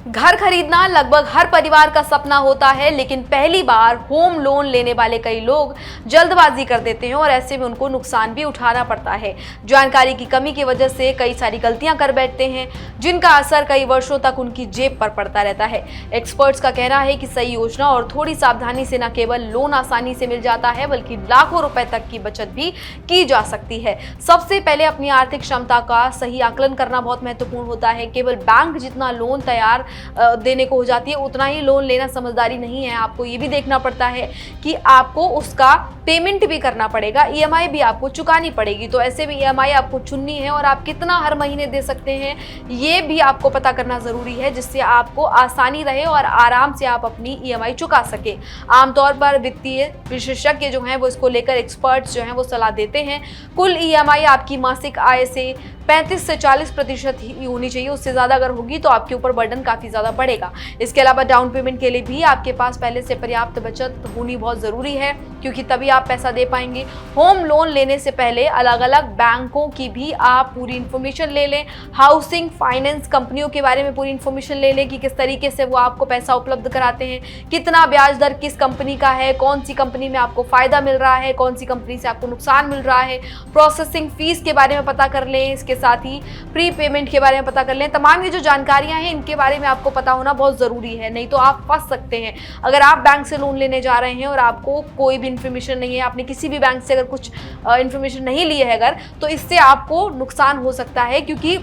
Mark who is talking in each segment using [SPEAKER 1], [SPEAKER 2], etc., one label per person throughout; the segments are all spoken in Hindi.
[SPEAKER 1] घर खरीदना लगभग हर परिवार का सपना होता है, लेकिन पहली बार होम लोन लेने वाले कई लोग जल्दबाजी कर देते हैं और ऐसे में उनको नुकसान भी उठाना पड़ता है। जानकारी की कमी की वजह से कई सारी गलतियां कर बैठते हैं, जिनका असर कई वर्षों तक उनकी जेब पर पड़ता रहता है। एक्सपर्ट्स का कहना है कि सही योजना और थोड़ी सावधानी से न केवल लोन आसानी से मिल जाता है, बल्कि लाखों रुपए तक की बचत भी की जा सकती है। सबसे पहले अपनी आर्थिक क्षमता का सही आकलन करना बहुत महत्वपूर्ण होता है। केवल बैंक जितना लोन तैयार देने को हो जाती है, उतना ही लोन लेना समझदारी नहीं है। आपको ये भी देखना पड़ता है कि आपको उसका पेमेंट भी करना पड़ेगा, ईएमआई भी आपको चुकानी पड़ेगी। तो ऐसे में ईएमआई आपको चुननी है और आप कितना हर महीने दे सकते हैं, ये भी आपको पता करना जरूरी है, जिससे आपको आसानी रहे और आराम से आप अपनी ईएमआई चुका सके। आमतौर पर वित्तीय विशेषज्ञ जो हैं वो इसको लेकर एक्सपर्ट्स जो हैं वो सलाह देते हैं। कुल ईएमआई आपकी मासिक आय से 35 से 40% ही होनी चाहिए। उससे ज़्यादा अगर होगी तो आपके ऊपर बर्डन काफ़ी ज़्यादा बढ़ेगा। इसके अलावा डाउन पेमेंट के लिए भी आपके पास पहले से पर्याप्त बचत होनी बहुत ज़रूरी है, क्योंकि तभी आप पैसा दे पाएंगे। होम लोन लेने से पहले अलग अलग बैंकों की भी आप पूरी इन्फॉर्मेशन ले लें। हाउसिंग फाइनेंस कंपनियों के बारे में पूरी इन्फॉर्मेशन ले लें कि किस तरीके से वो आपको पैसा उपलब्ध कराते हैं, कितना ब्याज दर किस कंपनी का है, कौन सी कंपनी में आपको फ़ायदा मिल रहा है, कौन सी कंपनी से आपको नुकसान मिल रहा है। प्रोसेसिंग फीस के बारे में पता कर लें, इसके साथ ही प्री पेमेंट के बारे में पता कर लें। तमाम ये जो जानकारियां हैं, इनके बारे में आपको पता होना बहुत ज़रूरी है, नहीं तो आप फंस सकते हैं। अगर आप बैंक से लोन लेने जा रहे हैं और आपको कोई भी इन्फॉर्मेशन नहीं है, आपने किसी भी बैंक से अगर कुछ इन्फॉर्मेशन नहीं ली है अगर, तो इससे आपको नुकसान हो सकता है, क्योंकि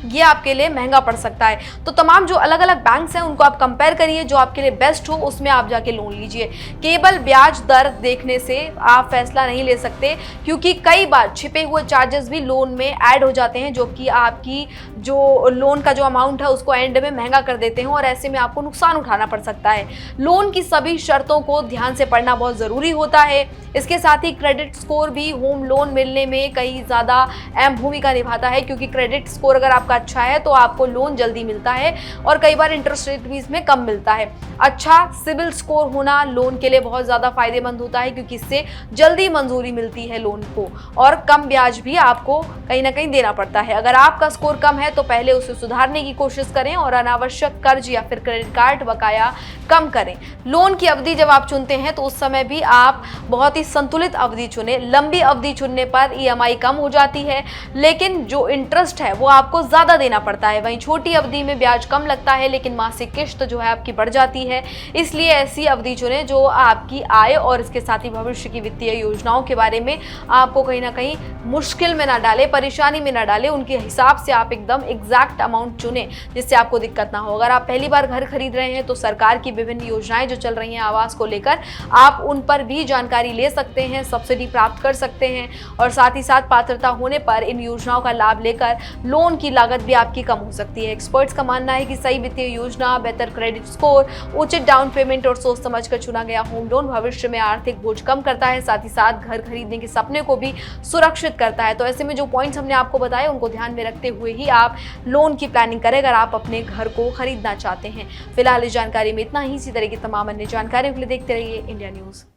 [SPEAKER 1] ये आपके लिए महंगा पड़ सकता है। तो तमाम जो अलग अलग बैंक्स हैं उनको आप कंपेयर करिए, जो आपके लिए बेस्ट हो उसमें आप जाके लोन लीजिए। केवल ब्याज दर देखने से आप फैसला नहीं ले सकते, क्योंकि कई बार छिपे हुए चार्जेस भी लोन में ऐड हो जाते हैं, जो कि आपकी जो लोन का जो अमाउंट है उसको एंड में महंगा कर देते हैं और ऐसे में आपको नुकसान उठाना पड़ सकता है। लोन की सभी शर्तों को ध्यान से पढ़ना बहुत ज़रूरी होता है। इसके साथ ही क्रेडिट स्कोर भी होम लोन मिलने में कई ज़्यादा अहम भूमिका निभाता है, क्योंकि क्रेडिट स्कोर अगर आपका अच्छा है तो आपको लोन जल्दी मिलता है और कई बार इंटरेस्ट रेट भी इसमें कम मिलता है। अच्छा सिविल स्कोर होना लोन के लिए बहुत ज़्यादा फायदेमंद होता है, क्योंकि इससे जल्दी मंजूरी मिलती है लोन को और कम ब्याज भी आपको कहीं ना कहीं देना पड़ता है। अगर आपका स्कोर कम है तो पहले उसे सुधारने की कोशिश करें और अनावश्यक कर्ज या फिर क्रेडिट कार्ड बकाया कम करें। लोन की अवधि जब आप चुनते हैं तो उस समय भी आप बहुत ही संतुलित अवधि चुनें। लंबी अवधि चुनने पर ईएमआई कम हो जाती है, लेकिन जो इंटरेस्ट है वो आपको ज़्यादा देना पड़ता है। वहीं छोटी अवधि में ब्याज कम लगता है, लेकिन मासिक किश्त जो है आपकी बढ़ जाती है। इसलिए ऐसी अवधि चुनें जो आपकी आय और इसके साथ ही भविष्य की वित्तीय योजनाओं के बारे में आपको कहीं ना कहीं मुश्किल में ना डाले, परेशानी में ना डाले। उनके हिसाब से आप एकदम एग्जैक्ट अमाउंट चुनें, जिससे आपको दिक्कत ना हो। अगर आप पहली बार घर खरीद रहे हैं तो सरकार की विभिन्न योजनाएं जो चल रही हैं आवास को लेकर, आप उन पर भी जानकारी ले सकते हैं, सब्सिडी प्राप्त कर सकते हैं और साथ ही साथ पात्रता होने पर इन योजनाओं का लाभ लेकर लोन की लागत भी आपकी कम हो सकती है। एक्सपर्ट्स का मानना है कि सही वित्तीय योजना, बेहतर क्रेडिट स्कोर, उचित डाउन पेमेंट और सोच समझ कर चुना गया होम लोन भविष्य में आर्थिक बोझ कम करता है, साथ ही साथ घर खरीदने के सपने को भी सुरक्षित करता है। तो ऐसे में जो पॉइंट्स हमने आपको बताए उनको ध्यान में रखते हुए ही आप लोन की प्लानिंग करें, अगर आप अपने घर को खरीदना चाहते हैं। फिलहाल इस जानकारी में इतना ही। इसी तरह की तमाम अन्य जानकारियों के लिए देखते रहिए इंडिया न्यूज़।